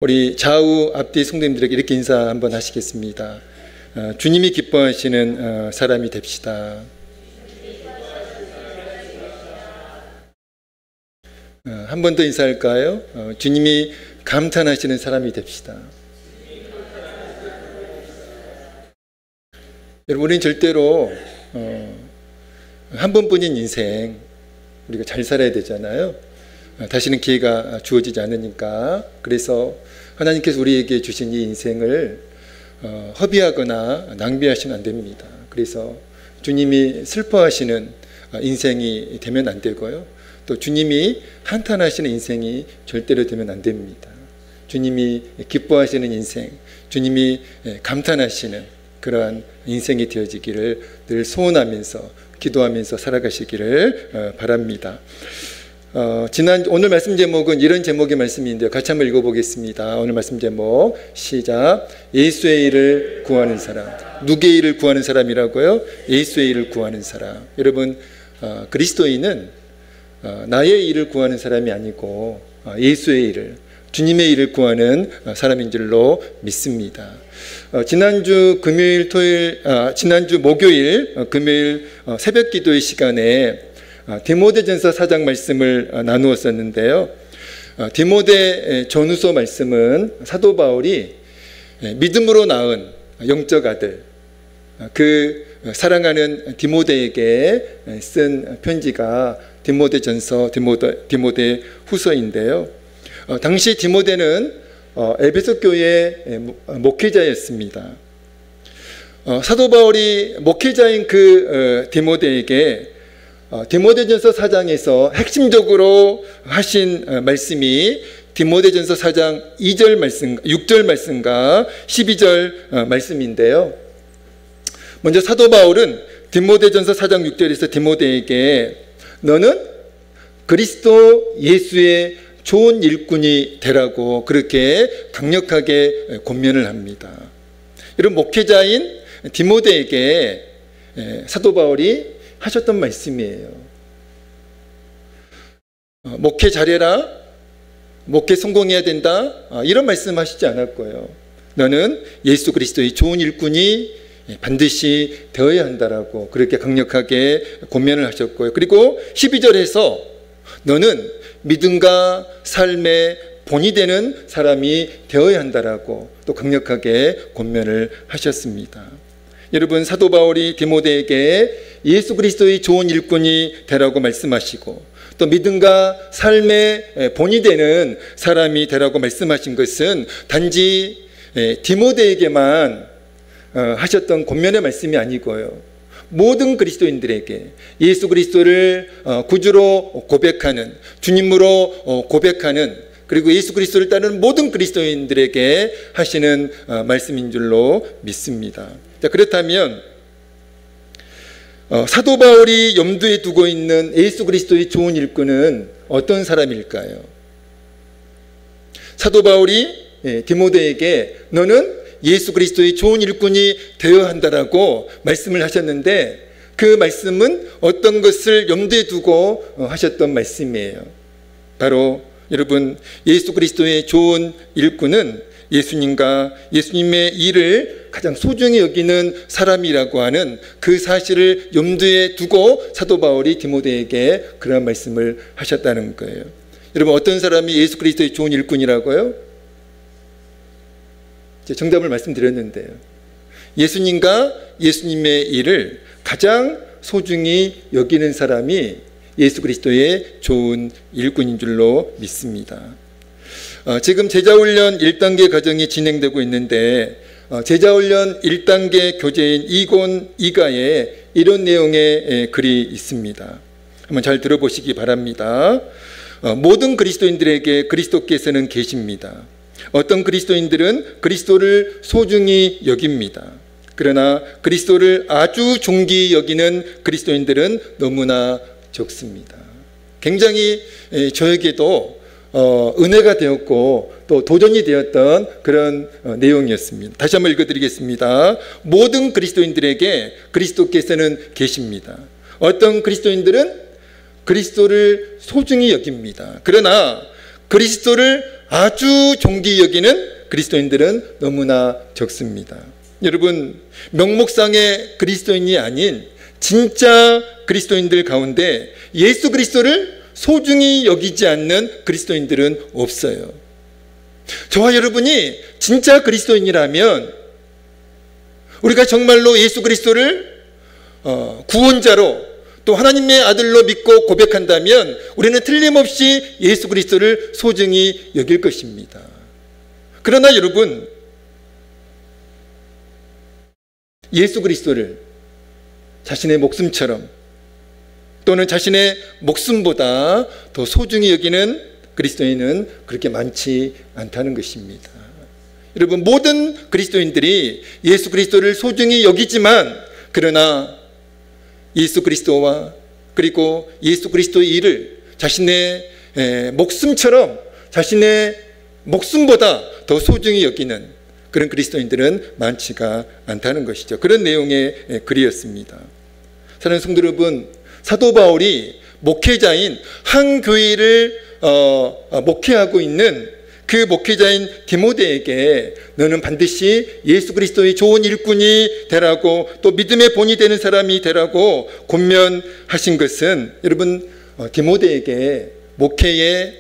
우리 좌우 앞뒤 성도님들에게 이렇게 인사 한번 하시겠습니다. 주님이 기뻐하시는 사람이 됩시다. 한 번 더 인사할까요? 주님이 감탄하시는 사람이 됩시다. 여러분, 우리는 절대로 한 번뿐인 인생 우리가 잘 살아야 되잖아요. 다시는 기회가 주어지지 않으니까. 그래서 하나님께서 우리에게 주신 이 인생을 허비하거나 낭비하시면 안 됩니다. 그래서 주님이 슬퍼하시는 인생이 되면 안 되고요. 또 주님이 한탄하시는 인생이 절대로 되면 안 됩니다. 주님이 기뻐하시는 인생, 주님이 감탄하시는 그러한 인생이 되어지기를 늘 소원하면서 기도하면서 살아가시기를 바랍니다. 오늘 말씀 제목은 이런 제목의 말씀인데요. 같이 한번 읽어보겠습니다. 오늘 말씀 제목 시작. 예수의 일을 구하는 사람. 누구의 일을 구하는 사람이라고요? 예수의 일을 구하는 사람. 여러분, 그리스도인은 나의 일을 구하는 사람이 아니고 예수의 일을, 주님의 일을 구하는 사람인 줄로 믿습니다. 지난주 목요일, 금요일 새벽 기도의 시간에 디모데전서 4장 말씀을 나누었었는데요. 디모데 전후서 말씀은 사도 바울이 믿음으로 낳은 영적 아들, 그 사랑하는 디모데에게 쓴 편지가 디모데전서, 디모데 후서인데요. 당시 디모데는 에베소 교회의 목회자였습니다. 사도 바울이 목회자인 그 디모데에게 디모데전서 4장에서 핵심적으로 하신 말씀이 디모데전서 4장 2절 말씀, 6절 말씀과 12절 말씀인데요. 먼저 사도 바울은 디모데전서 4장 6절에서 디모데에게 너는 그리스도 예수의 좋은 일꾼이 되라고 그렇게 강력하게 권면을 합니다. 이런 목회자인 디모데에게 사도 바울이 하셨던 말씀이에요. 목회 잘해라, 목회 성공해야 된다, 이런 말씀 하시지 않았고요. 너는 예수 그리스도의 좋은 일꾼이 반드시 되어야 한다라고 그렇게 강력하게 권면을 하셨고요. 그리고 12절에서 너는 믿음과 삶의 본이 되는 사람이 되어야 한다라고 또 강력하게 권면을 하셨습니다. 여러분, 사도 바울이 디모데에게 예수 그리스도의 좋은 일꾼이 되라고 말씀하시고 또 믿음과 삶의 본이 되는 사람이 되라고 말씀하신 것은 단지 디모데에게만 하셨던 권면의 말씀이 아니고요. 모든 그리스도인들에게 예수 그리스도를 구주로 고백하는, 주님으로 고백하는, 그리고 예수 그리스도를 따르는 모든 그리스도인들에게 하시는 말씀인 줄로 믿습니다. 자, 그렇다면 사도 바울이 염두에 두고 있는 예수 그리스도의 좋은 일꾼은 어떤 사람일까요? 사도 바울이 디모데에게 너는 예수 그리스도의 좋은 일꾼이 되어야 한다라고 말씀을 하셨는데 그 말씀은 어떤 것을 염두에 두고 하셨던 말씀이에요. 바로 여러분, 예수 그리스도의 좋은 일꾼은 예수님과 예수님의 일을 가장 소중히 여기는 사람이라고 하는 그 사실을 염두에 두고 사도 바울이 디모데에게 그런 말씀을 하셨다는 거예요. 여러분, 어떤 사람이 예수 그리스도의 좋은 일꾼이라고요? 정답을 말씀드렸는데요. 예수님과 예수님의 일을 가장 소중히 여기는 사람이 예수 그리스도의 좋은 일꾼인 줄로 믿습니다. 지금 제자훈련 1단계 과정이 진행되고 있는데 제자훈련 1단계 교재인 2권 2가에 이런 내용의 글이 있습니다. 한번 잘 들어보시기 바랍니다. 모든 그리스도인들에게 그리스도께서는 계십니다. 어떤 그리스도인들은 그리스도를 소중히 여깁니다. 그러나 그리스도를 아주 존귀히 여기는 그리스도인들은 너무나 적습니다. 굉장히 저에게도 은혜가 되었고 또 도전이 되었던 그런 내용이었습니다. 다시 한번 읽어드리겠습니다. 모든 그리스도인들에게 그리스도께서는 계십니다. 어떤 그리스도인들은 그리스도를 소중히 여깁니다. 그러나 그리스도를 아주 존귀히 여기는 그리스도인들은 너무나 적습니다. 여러분, 명목상의 그리스도인이 아닌 진짜 그리스도인들 가운데 예수 그리스도를 소중히 여기지 않는 그리스도인들은 없어요. 저와 여러분이 진짜 그리스도인이라면, 우리가 정말로 예수 그리스도를 구원자로 또 하나님의 아들로 믿고 고백한다면 우리는 틀림없이 예수 그리스도를 소중히 여길 것입니다. 그러나 여러분, 예수 그리스도를 자신의 목숨처럼 또는 자신의 목숨보다 더 소중히 여기는 그리스도인은 그렇게 많지 않다는 것입니다. 여러분, 모든 그리스도인들이 예수 그리스도를 소중히 여기지만, 그러나 예수 그리스도와 그리고 예수 그리스도의 일을 자신의 목숨처럼, 자신의 목숨보다 더 소중히 여기는 그런 그리스도인들은 많지가 않다는 것이죠. 그런 내용의 글이었습니다. 사랑하는 성도 여러분, 사도 바울이 목회자인 한 교회를 목회하고 있는 그 목회자인 디모데에게 너는 반드시 예수 그리스도의 좋은 일꾼이 되라고, 또 믿음의 본이 되는 사람이 되라고 권면하신 것은, 여러분, 디모데에게 목회의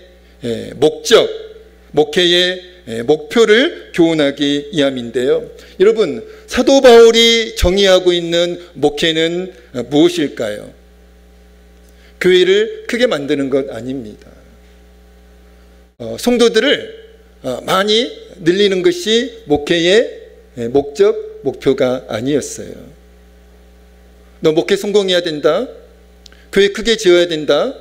목적, 목회의 목표를 교훈하기 위함인데요. 여러분, 사도 바울이 정의하고 있는 목회는 무엇일까요? 교회를 크게 만드는 것 아닙니다. 성도들을 많이 늘리는 것이 목회의 목적, 목표가 아니었어요. 너 목회 성공해야 된다, 교회 크게 지어야 된다,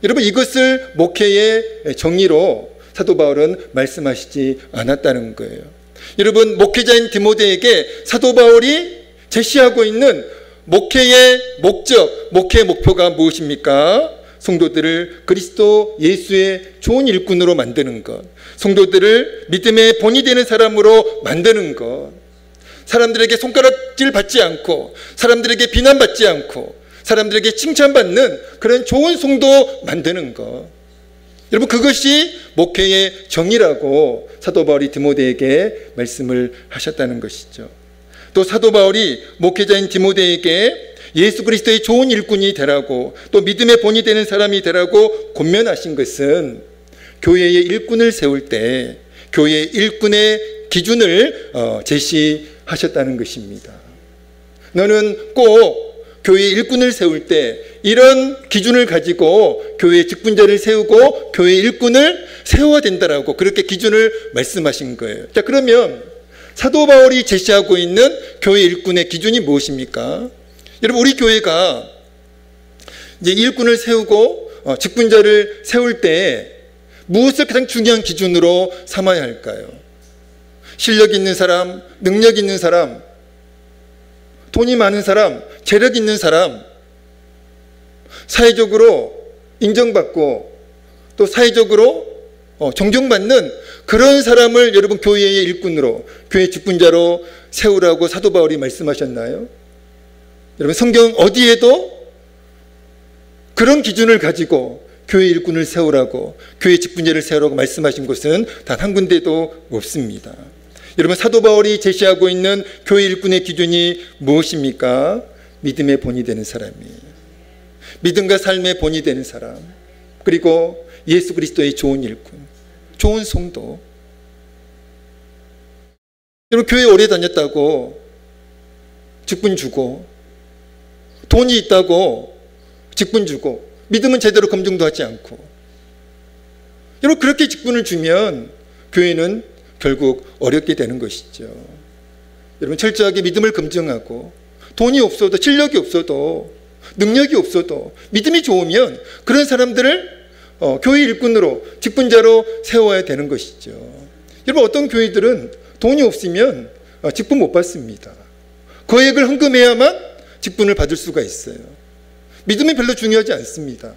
여러분, 이것을 목회의 정의로 사도 바울은 말씀하시지 않았다는 거예요. 여러분, 목회자인 디모데에게 사도 바울이 제시하고 있는 목회의 목적, 목회의 목표가 무엇입니까? 성도들을 그리스도 예수의 좋은 일꾼으로 만드는 것, 성도들을 믿음의 본이 되는 사람으로 만드는 것, 사람들에게 손가락질 받지 않고, 사람들에게 비난받지 않고, 사람들에게 칭찬받는 그런 좋은 성도 만드는 것, 여러분, 그것이 목회의 정의라고 사도 바울이 디모데에게 말씀을 하셨다는 것이죠. 또 사도 바울이 목회자인 디모데에게 예수 그리스도의 좋은 일꾼이 되라고, 또 믿음의 본이 되는 사람이 되라고 권면하신 것은 교회의 일꾼을 세울 때 교회의 일꾼의 기준을 제시하셨다는 것입니다. 너는 꼭 교회의 일꾼을 세울 때 이런 기준을 가지고 교회의 직분자를 세우고 교회의 일꾼을 세워야 된다라고 그렇게 기준을 말씀하신 거예요. 자, 그러면 사도 바울이 제시하고 있는 교회 일꾼의 기준이 무엇입니까? 여러분, 우리 교회가 이제 일꾼을 세우고 직분자를 세울 때 무엇을 가장 중요한 기준으로 삼아야 할까요? 실력 있는 사람, 능력 있는 사람, 돈이 많은 사람, 재력 있는 사람, 사회적으로 인정받고 또 사회적으로 존경받는 그런 사람을 여러분 교회의 일꾼으로, 교회 직분자로 세우라고 사도 바울이 말씀하셨나요? 여러분, 성경 어디에도 그런 기준을 가지고 교회 일꾼을 세우라고, 교회 직분자를 세우라고 말씀하신 곳은 단 한 군데도 없습니다. 여러분, 사도 바울이 제시하고 있는 교회 일꾼의 기준이 무엇입니까? 믿음의 본이 되는 사람이에요. 믿음과 삶의 본이 되는 사람, 그리고 예수 그리스도의 좋은 일꾼, 좋은 성도. 여러분, 교회 오래 다녔다고 직분 주고, 돈이 있다고 직분 주고, 믿음은 제대로 검증도 하지 않고, 여러분, 그렇게 직분을 주면 교회는 결국 어렵게 되는 것이죠. 여러분, 철저하게 믿음을 검증하고, 돈이 없어도, 실력이 없어도, 능력이 없어도 믿음이 좋으면 그런 사람들을 교회 일꾼으로, 직분자로 세워야 되는 것이죠. 여러분, 어떤 교회들은 돈이 없으면 직분 못 받습니다. 거액을 헌금해야만 직분을 받을 수가 있어요. 믿음이 별로 중요하지 않습니다.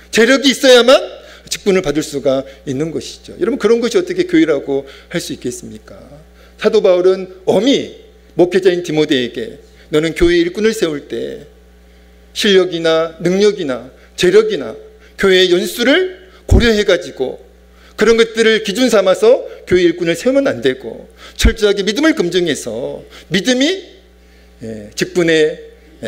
재력이 있어야만 직분을 받을 수가 있는 것이죠. 여러분, 그런 것이 어떻게 교회라고 할 수 있겠습니까? 사도 바울은 엄히 목회자인 디모데에게 너는 교회 일꾼을 세울 때 실력이나 능력이나 재력이나 교회의 연수를 고려해가지고 그런 것들을 기준 삼아서 교회 일꾼을 세우면 안 되고 철저하게 믿음을 검증해서 믿음이 직분의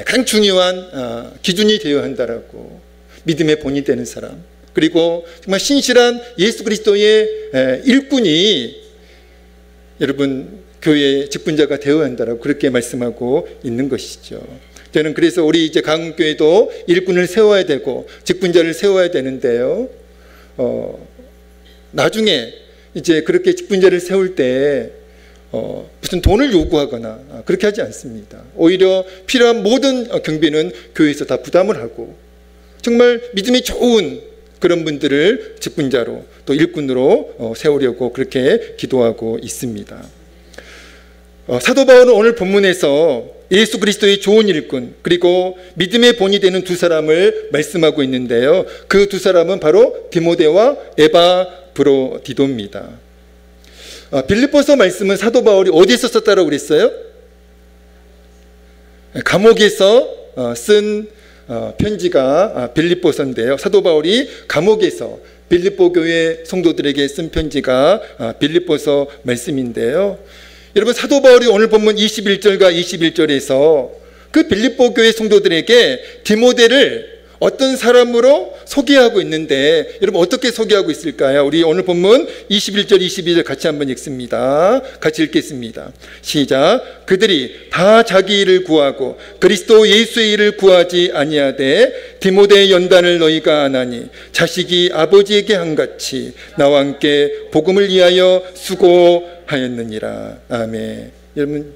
가장 중요한 기준이 되어야 한다라고. 믿음의 본이 되는 사람, 그리고 정말 신실한 예수 그리스도의 일꾼이 여러분 교회의 직분자가 되어야 한다라고 그렇게 말씀하고 있는 것이죠. 저는 그래서 우리 이제 강원교회도 일꾼을 세워야 되고 직분자를 세워야 되는데요. 나중에 이제 그렇게 직분자를 세울 때 무슨 돈을 요구하거나 그렇게 하지 않습니다. 오히려 필요한 모든 경비는 교회에서 다 부담을 하고 정말 믿음이 좋은 그런 분들을 직분자로 또 일꾼으로 세우려고 그렇게 기도하고 있습니다. 사도 바울은 오늘 본문에서 예수 그리스도의 좋은 일꾼 그리고 믿음의 본이 되는 두 사람을 말씀하고 있는데요. 그 두 사람은 바로 디모데와 에바브로디도입니다. 빌립보서 말씀은 사도 바울이 어디서 썼다고 그랬어요? 감옥에서 쓴 편지가 빌립보서인데요. 사도 바울이 감옥에서 빌립보 교회 성도들에게 쓴 편지가 빌립보서 말씀인데요. 여러분 사도 바울이 오늘 본문 21절과 21절에서 그 빌립보 교회 성도들에게 디모데를 어떤 사람으로 소개하고 있는데 여러분 어떻게 소개하고 있을까요? 우리 오늘 본문 21절 22절 같이 한번 읽습니다. 같이 읽겠습니다. 시작. 그들이 다 자기 일을 구하고 그리스도 예수의 일을 구하지 아니하되 디모데의 연단을 너희가 아나니 자식이 아버지에게 한같이 나와 함께 복음을 위하여 수고하였느니라. 아멘. 여러분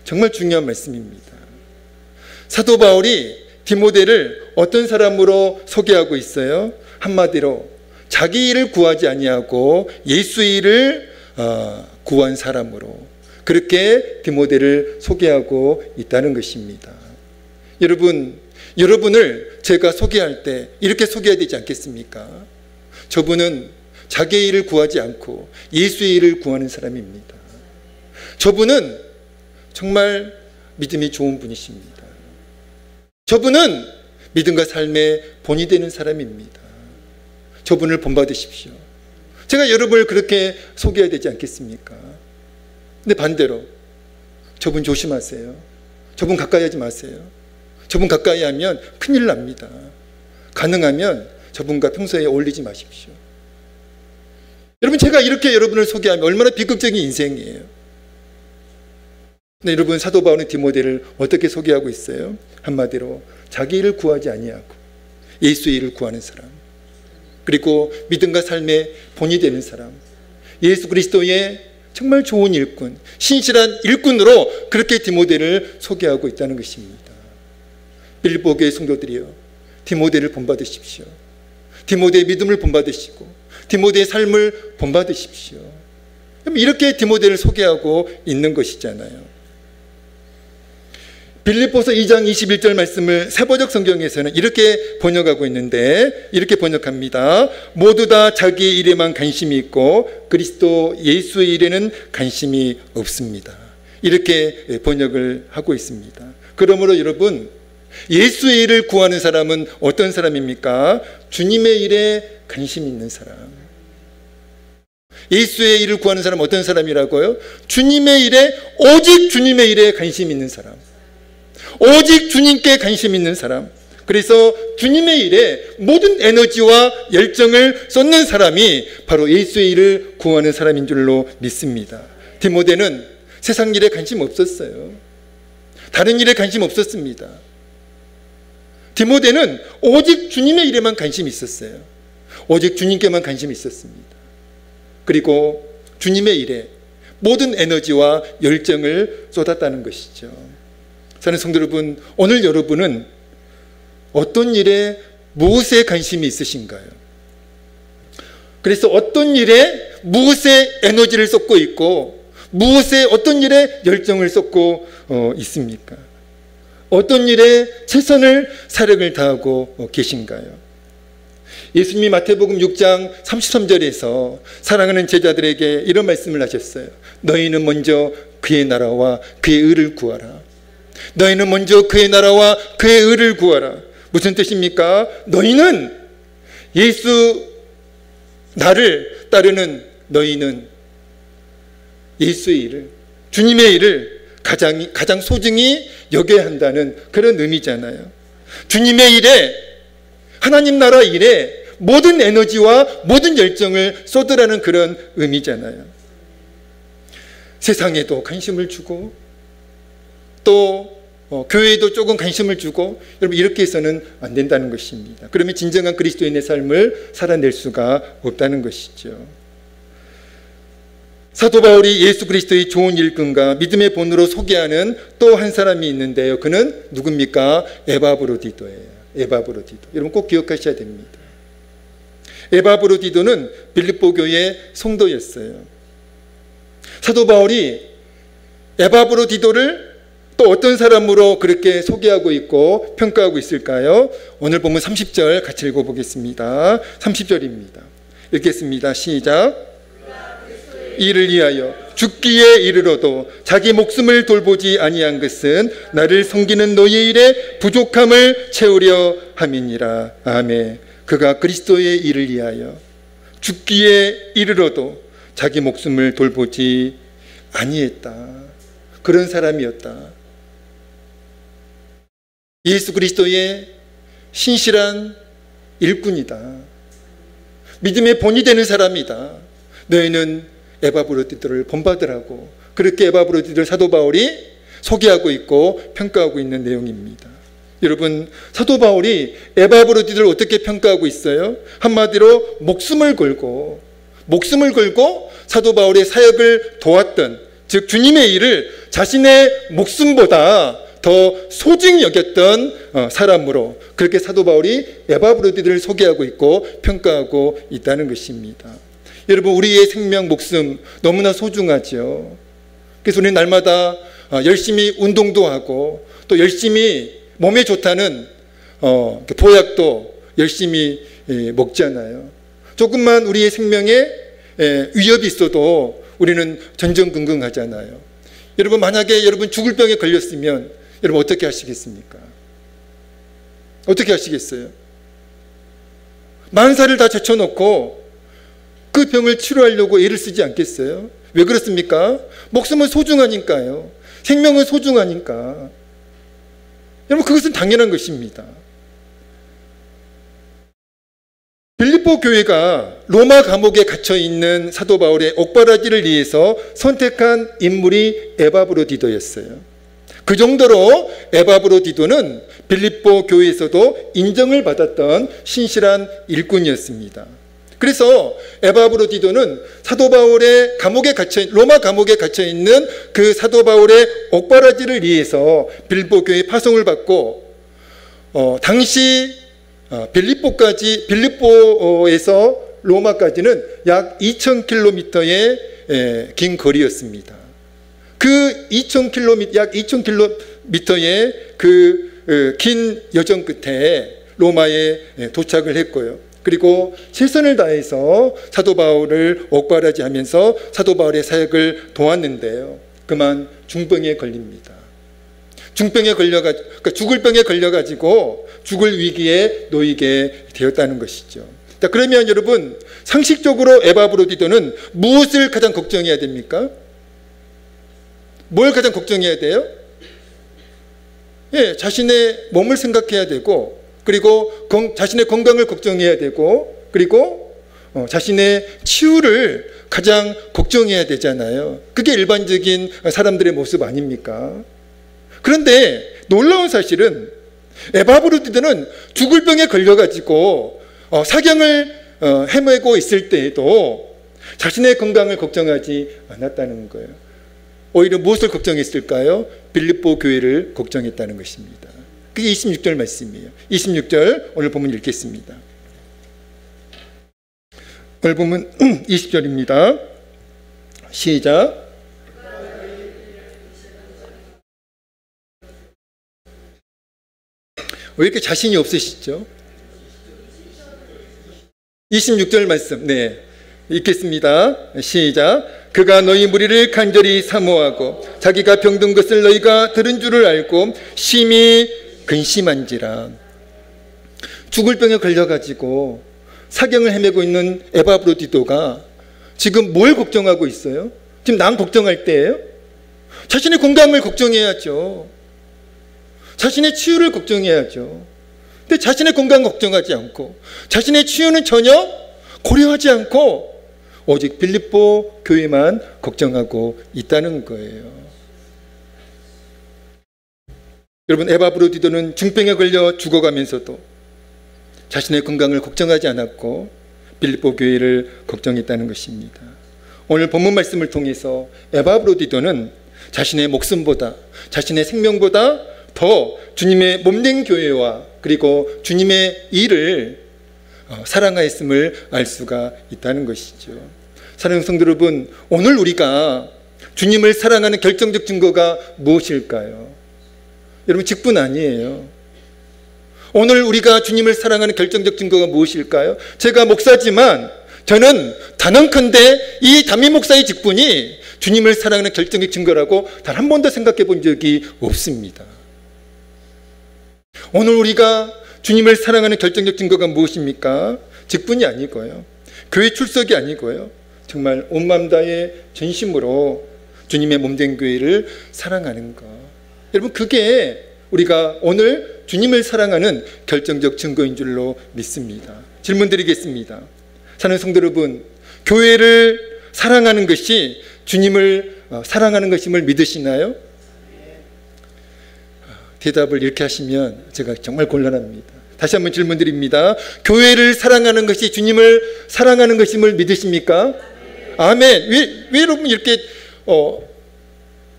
정말 중요한 말씀입니다. 사도 바울이 디모데를 어떤 사람으로 소개하고 있어요? 한마디로 자기 일을 구하지 아니하고 예수의 일을 구한 사람으로 그렇게 디모데를 소개하고 있다는 것입니다. 여러분을 제가 소개할 때 이렇게 소개해야 되지 않겠습니까? 저분은 자기의 일을 구하지 않고 예수의 일을 구하는 사람입니다. 저분은 정말 믿음이 좋은 분이십니다. 저분은 믿음과 삶의 본이 되는 사람입니다. 저분을 본받으십시오. 제가 여러분을 그렇게 소개해야 되지 않겠습니까? 근데 반대로 저분 조심하세요. 저분 가까이 하지 마세요. 저분 가까이 하면 큰일 납니다. 가능하면 저분과 평소에 어울리지 마십시오. 여러분 제가 이렇게 여러분을 소개하면 얼마나 비극적인 인생이에요. 근데 여러분 사도 바울은 디모데를 어떻게 소개하고 있어요? 한마디로 자기 일을 구하지 아니하고 예수의 일을 구하는 사람, 그리고 믿음과 삶의 본이 되는 사람, 예수 그리스도의 정말 좋은 일꾼, 신실한 일꾼으로 그렇게 디모데를 소개하고 있다는 것입니다. 빌립보 교회 성도들이여, 디모데를 본받으십시오. 디모데의 믿음을 본받으시고 디모데의 삶을 본받으십시오. 이렇게 디모데를 소개하고 있는 것이잖아요. 빌립보서 2장 21절 말씀을 세번역 성경에서는 이렇게 번역하고 있는데 이렇게 번역합니다. 모두 다 자기의 일에만 관심이 있고 그리스도 예수의 일에는 관심이 없습니다. 이렇게 번역을 하고 있습니다. 그러므로 여러분 예수의 일을 구하는 사람은 어떤 사람입니까? 주님의 일에 관심 있는 사람. 예수의 일을 구하는 사람은 어떤 사람이라고요? 주님의 일에, 오직 주님의 일에 관심 있는 사람, 오직 주님께 관심 있는 사람, 그래서 주님의 일에 모든 에너지와 열정을 쏟는 사람이 바로 예수의 일을 구하는 사람인 줄로 믿습니다. 디모데는 세상 일에 관심 없었어요. 다른 일에 관심 없었습니다. 디모데는 오직 주님의 일에만 관심이 있었어요. 오직 주님께만 관심이 있었습니다. 그리고 주님의 일에 모든 에너지와 열정을 쏟았다는 것이죠. 사랑하는 성도 여러분, 오늘 여러분은 어떤 일에 무엇에 관심이 있으신가요? 그래서 어떤 일에 무엇에 에너지를 쏟고 있고 무엇에 어떤 일에 열정을 쏟고 있습니까? 어떤 일에 최선을 사력을 다하고 계신가요? 예수님이 마태복음 6장 33절에서 사랑하는 제자들에게 이런 말씀을 하셨어요. 너희는 먼저 그의 나라와 그의 의를 구하라. 너희는 먼저 그의 나라와 그의 의를 구하라. 무슨 뜻입니까? 너희는 예수 나를 따르는 너희는 예수의 일을, 주님의 일을 가장 소중히 여겨야 한다는 그런 의미잖아요. 주님의 일에, 하나님 나라 일에 모든 에너지와 모든 열정을 쏟으라는 그런 의미잖아요. 세상에도 관심을 주고 또 교회에도 조금 관심을 주고, 여러분 이렇게 해서는 안 된다는 것입니다. 그러면 진정한 그리스도인의 삶을 살아낼 수가 없다는 것이죠. 사도 바울이 예수 그리스도의 좋은 일꾼과 믿음의 본으로 소개하는 또 한 사람이 있는데요. 그는 누굽니까? 에바브로디도예요. 에바브로디도. 여러분 꼭 기억하셔야 됩니다. 에바브로디도는 빌립보 교회의 성도였어요. 사도 바울이 에바브로디도를 또 어떤 사람으로 그렇게 소개하고 있고 평가하고 있을까요? 오늘 보면 30절 같이 읽어보겠습니다. 30절입니다. 읽겠습니다. 시작. 이를 위하여 죽기에 이르러도 자기 목숨을 돌보지 아니한 것은 나를 섬기는 너희 일에 부족함을 채우려 함이니라. 아멘. 그가 그리스도의 일을 위하여 죽기에 이르러도 자기 목숨을 돌보지 아니했다. 그런 사람이었다. 예수 그리스도의 신실한 일꾼이다. 믿음의 본이 되는 사람이다. 너희는 에바브로디도를 본받으라고, 그렇게 에바브로디도를 사도 바울이 소개하고 있고 평가하고 있는 내용입니다. 여러분, 사도 바울이 에바브로디도를 어떻게 평가하고 있어요? 한마디로 목숨을 걸고 사도 바울의 사역을 도왔던, 즉 주님의 일을 자신의 목숨보다 더 소중히 여겼던 사람으로, 그렇게 사도 바울이 에바브로디도를 소개하고 있고 평가하고 있다는 것입니다. 여러분, 우리의 생명, 목숨 너무나 소중하죠. 그래서 우리는 날마다 열심히 운동도 하고 또 열심히 몸에 좋다는 보약도 열심히 먹잖아요. 조금만 우리의 생명에 위협이 있어도 우리는 전전긍긍하잖아요. 여러분, 만약에 여러분 죽을 병에 걸렸으면 여러분 어떻게 하시겠습니까? 어떻게 하시겠어요? 만사를 다 제쳐놓고 그 병을 치료하려고 애를 쓰지 않겠어요? 왜 그렇습니까? 목숨은 소중하니까요. 생명은 소중하니까. 여러분, 그것은 당연한 것입니다. 빌립보 교회가 로마 감옥에 갇혀있는 사도 바울의 옥바라지를 위해서 선택한 인물이 에바브로디도였어요. 그 정도로 에바브로디도는 빌립보 교회에서도 인정을 받았던 신실한 일꾼이었습니다. 그래서 에바브로디도는 사도 바울의 로마 감옥에 갇혀있는 그 사도 바울의 옥바라지를 위해서 빌립보 교회에 파송을 받고, 당시 빌립보에서 로마까지는 약 2000km의 긴 거리였습니다. 그 약 2000km의 그 긴 여정 끝에 로마에 도착을 했고요. 그리고 최선을 다해서 사도 바울을 옥바라지하면서 사도 바울의 사역을 도왔는데요. 그만 중병에 걸립니다. 그러니까 죽을 병에 걸려가지고 죽을 위기에 놓이게 되었다는 것이죠. 자, 그러면 여러분, 상식적으로 에바브로디도는 무엇을 가장 걱정해야 됩니까? 뭘 가장 걱정해야 돼요? 자신의 몸을 생각해야 되고, 그리고 자신의 건강을 걱정해야 되고, 그리고 자신의 치유를 가장 걱정해야 되잖아요. 그게 일반적인 사람들의 모습 아닙니까? 그런데 놀라운 사실은 에바브로디도는 죽을 병에 걸려가지고 사경을 헤매고 있을 때에도 자신의 건강을 걱정하지 않았다는 거예요. 오히려 무엇을 걱정했을까요? 빌립보 교회를 걱정했다는 것입니다. 그게 26절 말씀이에요. 26절 오늘 보면 읽겠습니다. 오늘 보면 20절입니다. 시작. 왜 이렇게 자신이 없으시죠? 26절 말씀, 읽겠습니다. 시작. 그가 너희 무리를 간절히 사모하고 자기가 병든 것을 너희가 들은 줄을 알고 심히 근심한지라. 죽을 병에 걸려가지고 사경을 헤매고 있는 에바브로디도가 지금 뭘 걱정하고 있어요? 지금 남 걱정할 때예요? 자신의 건강을 걱정해야죠. 자신의 치유를 걱정해야죠. 근데 자신의 건강 걱정하지 않고 자신의 치유는 전혀 고려하지 않고 오직 빌립보 교회만 걱정하고 있다는 거예요. 여러분, 에바브로디도는 중병에 걸려 죽어가면서도 자신의 건강을 걱정하지 않았고 빌립보 교회를 걱정했다는 것입니다. 오늘 본문 말씀을 통해서 에바브로디도는 자신의 목숨보다, 자신의 생명보다 더 주님의 몸된 교회와 그리고 주님의 일을 사랑하였음을 알 수가 있다는 것이죠. 사랑하는 성도 여러분, 오늘 우리가 주님을 사랑하는 결정적 증거가 무엇일까요? 여러분, 직분 아니에요. 오늘 우리가 주님을 사랑하는 결정적 증거가 무엇일까요? 제가 목사지만 저는 단언컨대 이 담임 목사의 직분이 주님을 사랑하는 결정적 증거라고 단 한 번도 생각해 본 적이 없습니다. 오늘 우리가 주님을 사랑하는 결정적 증거가 무엇입니까? 직분이 아니고요, 교회 출석이 아니고요, 정말 온 마음 다해 전심으로 주님의 몸된 교회를 사랑하는 것. 여러분, 그게 우리가 오늘 주님을 사랑하는 결정적 증거인 줄로 믿습니다. 질문 드리겠습니다. 사랑하는 성도 여러분, 교회를 사랑하는 것이 주님을 사랑하는 것임을 믿으시나요? 대답을 이렇게 하시면 제가 정말 곤란합니다. 다시 한번 질문 드립니다. 교회를 사랑하는 것이 주님을 사랑하는 것임을 믿으십니까? 아멘. 왜 여러분 이렇게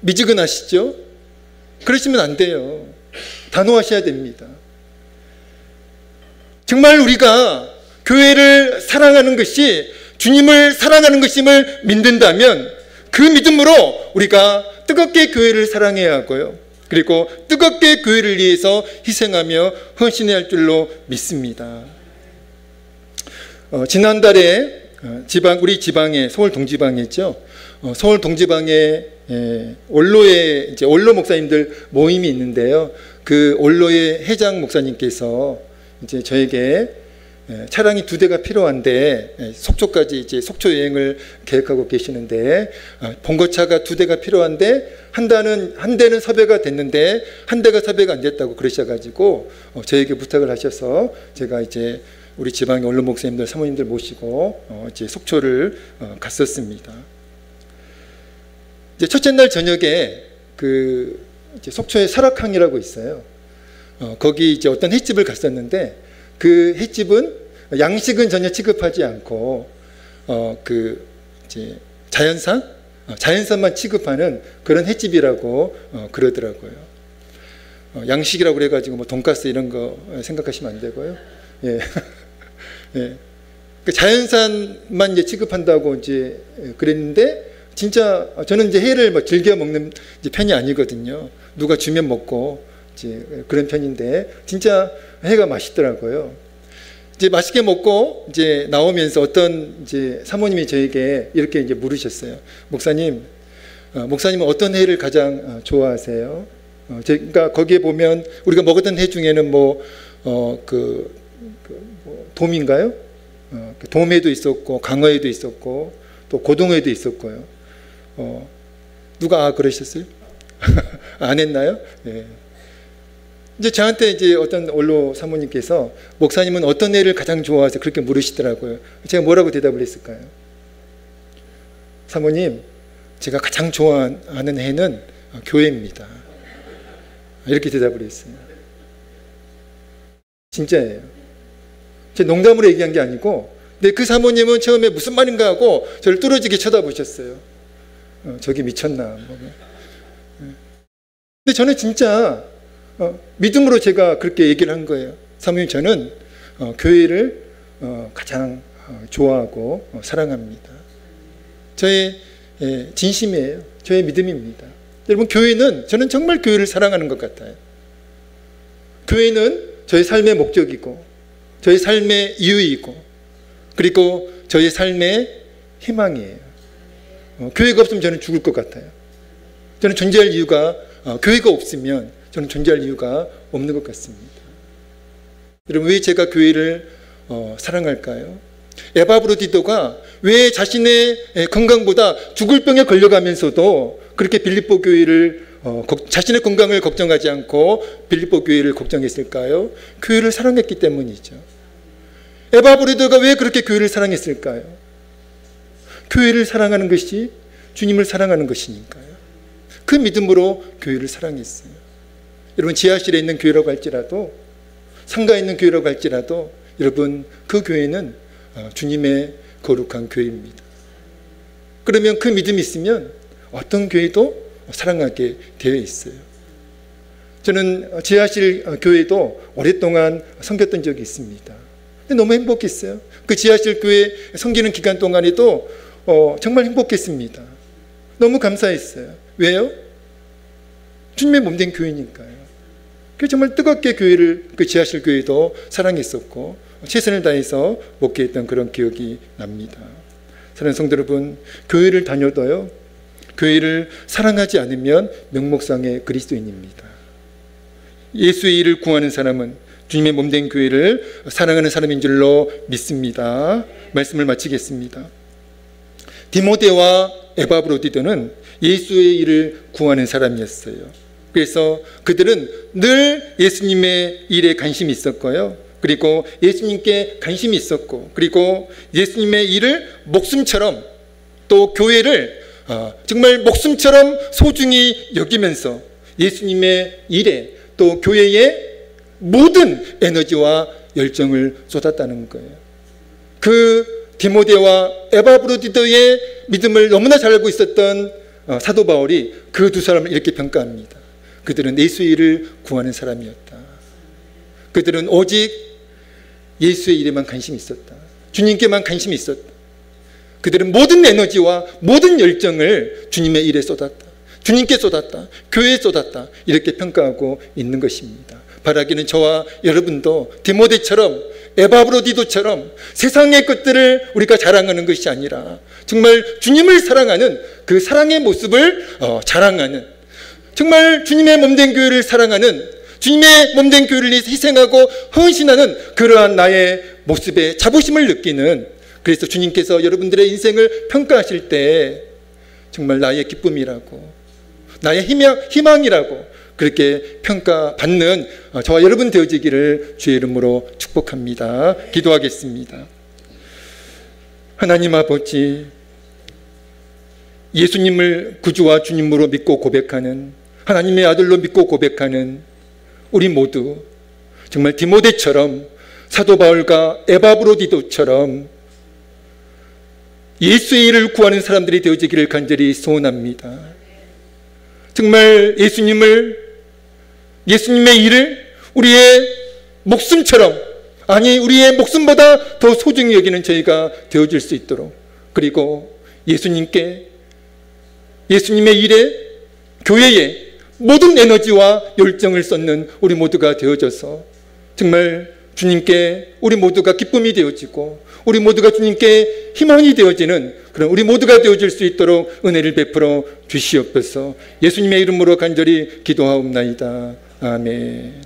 미지근하시죠? 그러시면 안 돼요. 단호하셔야 됩니다. 정말 우리가 교회를 사랑하는 것이 주님을 사랑하는 것임을 믿는다면 그 믿음으로 우리가 뜨겁게 교회를 사랑해야 하고요, 그리고 뜨겁게 교회를 위해서 희생하며 헌신해야 할 줄로 믿습니다. 지난달에 우리 지방에, 서울 동지방에 있죠. 서울 동지방에 원로의 이제 원로 목사님들 모임이 있는데요. 그 원로의 회장 목사님께서 이제 저에게 차량이 2대가 필요한데 속초까지 이제 속초 여행을 계획하고 계시는데 봉고차가 2대가 필요한데 한 대는 섭외가 됐는데 한 대가 섭외가 안 됐다고 그러셔가지고 저에게 부탁을 하셔서 제가 이제 우리 지방의 원로 목사님들, 사모님들 모시고 이제 속초를 갔었습니다. 이제 첫째 날 저녁에 이제 속초에 설악항이라고 있어요. 거기 이제 어떤 횟집을 갔었는데 그 횟집은 양식은 전혀 취급하지 않고 이제 자연산만 취급하는 그런 횟집이라고 그러더라고요. 양식이라고 그래가지고 뭐 돈가스 이런 거 생각하시면 안 되고요. 예. 예. 그 자연산만 이제 취급한다고 이제 그랬는데 진짜 저는 이제 회를 뭐 즐겨 먹는 이제 편이 아니거든요. 누가 주면 먹고 이제 그런 편인데 진짜 회가 맛있더라고요. 이제 맛있게 먹고 이제 나오면서 어떤 이제 사모님이 저에게 이렇게 이제 물으셨어요. 목사님은 어떤 회를 가장 좋아하세요? 그러니까 거기에 보면 우리가 먹었던 회 중에는 뭐 돔인가요? 돔회도 있었고 강어회도 있었고 또 고등어회도 있었고요. 누가 그러셨어요? 안 했나요? 네. 이제 저한테 이제 어떤 원로 사모님께서 목사님은 어떤 회를 가장 좋아하세요? 그렇게 물으시더라고요. 제가 뭐라고 대답을 했을까요? 사모님, 제가 가장 좋아하는 회는 교회입니다. 이렇게 대답을 했어요. 진짜예요. 제 농담으로 얘기한 게 아니고, 근데 그 사모님은 처음에 무슨 말인가 하고 저를 뚫어지게 쳐다보셨어요. 저기 미쳤나. 근데 저는 진짜 믿음으로 제가 그렇게 얘기를 한 거예요. 사모님, 저는 교회를 가장 좋아하고 사랑합니다. 저의 진심이에요. 저의 믿음입니다. 여러분, 저는 정말 교회를 사랑하는 것 같아요. 교회는 저의 삶의 목적이고 저의 삶의 이유이고 그리고 저의 삶의 희망이에요. 교회가 없으면 저는 죽을 것 같아요. 저는 존재할 이유가 교회가 없으면 저는 존재할 이유가 없는 것 같습니다. 여러분, 왜 제가 교회를 사랑할까요? 에바브로디도가 왜 자신의 건강보다 죽을 병에 걸려가면서도 그렇게 빌립보 교회를 자신의 건강을 걱정하지 않고 빌립보 교회를 걱정했을까요? 교회를 사랑했기 때문이죠. 에바브로디도가 왜 그렇게 교회를 사랑했을까요? 교회를 사랑하는 것이 주님을 사랑하는 것이니까요. 그 믿음으로 교회를 사랑했어요. 여러분, 지하실에 있는 교회라고 할지라도, 상가에 있는 교회라고 할지라도, 여러분, 그 교회는 주님의 거룩한 교회입니다. 그러면 그 믿음이 있으면 어떤 교회도 사랑하게 되어 있어요. 저는 지하실 교회도 오랫동안 섬겼던 적이 있습니다. 근데 너무 행복했어요. 그 지하실 교회 섬기는 기간 동안에도 정말 행복했습니다. 너무 감사했어요. 왜요? 주님의 몸된 교회니까요. 그래서 정말 뜨겁게 교회를, 그 지하실 교회도 사랑했었고 최선을 다해서 목회했던 그런 기억이 납니다. 사랑하는 성도 여러분, 교회를 다녀도요, 교회를 사랑하지 않으면 명목상의 그리스도인입니다. 예수의 일을 구하는 사람은 주님의 몸된 교회를 사랑하는 사람인 줄로 믿습니다. 말씀을 마치겠습니다. 디모데와 에바브로디도는 예수의 일을 구하는 사람이었어요. 그래서 그들은 늘 예수님의 일에 관심이 있었고요. 그리고 예수님께 관심이 있었고, 그리고 예수님의 일을 목숨처럼, 또 교회를 정말 목숨처럼 소중히 여기면서 예수님의 일에, 또 교회에 모든 에너지와 열정을 쏟았다는 거예요. 그 디모데와 에바브로디도의 믿음을 너무나 잘 알고 있었던 사도 바울이 그 두 사람을 이렇게 평가합니다. 그들은 예수의 일을 구하는 사람이었다. 그들은 오직 예수의 일에만 관심이 있었다. 주님께만 관심이 있었다. 그들은 모든 에너지와 모든 열정을 주님의 일에 쏟았다. 주님께 쏟았다. 교회에 쏟았다. 이렇게 평가하고 있는 것입니다. 바라기는 저와 여러분도 디모데처럼, 에바브로디도처럼 세상의 것들을 우리가 자랑하는 것이 아니라 정말 주님을 사랑하는 그 사랑의 모습을 자랑하는, 정말 주님의 몸된 교회를 사랑하는, 주님의 몸된 교회를 위해서 희생하고 헌신하는 그러한 나의 모습에 자부심을 느끼는, 그래서 주님께서 여러분들의 인생을 평가하실 때 정말 나의 기쁨이라고, 나의 희망이라고 그렇게 평가받는 저와 여러분 되어지기를 주의 이름으로 축복합니다. 기도하겠습니다. 하나님 아버지, 예수님을 구주와 주님으로 믿고 고백하는, 하나님의 아들로 믿고 고백하는 우리 모두 정말 디모데처럼, 사도 바울과 에바브로디도처럼 예수의 일을 구하는 사람들이 되어지기를 간절히 소원합니다. 정말 예수님의 일을 우리의 목숨처럼, 아니 우리의 목숨보다 더 소중히 여기는 저희가 되어줄 수 있도록, 그리고 예수님께, 예수님의 일에, 교회에 모든 에너지와 열정을 쏟는 우리 모두가 되어져서 정말 주님께 우리 모두가 기쁨이 되어지고 우리 모두가 주님께 희망이 되어지는 그런 우리 모두가 되어질 수 있도록 은혜를 베풀어 주시옵소서. 예수님의 이름으로 간절히 기도하옵나이다. 아멘.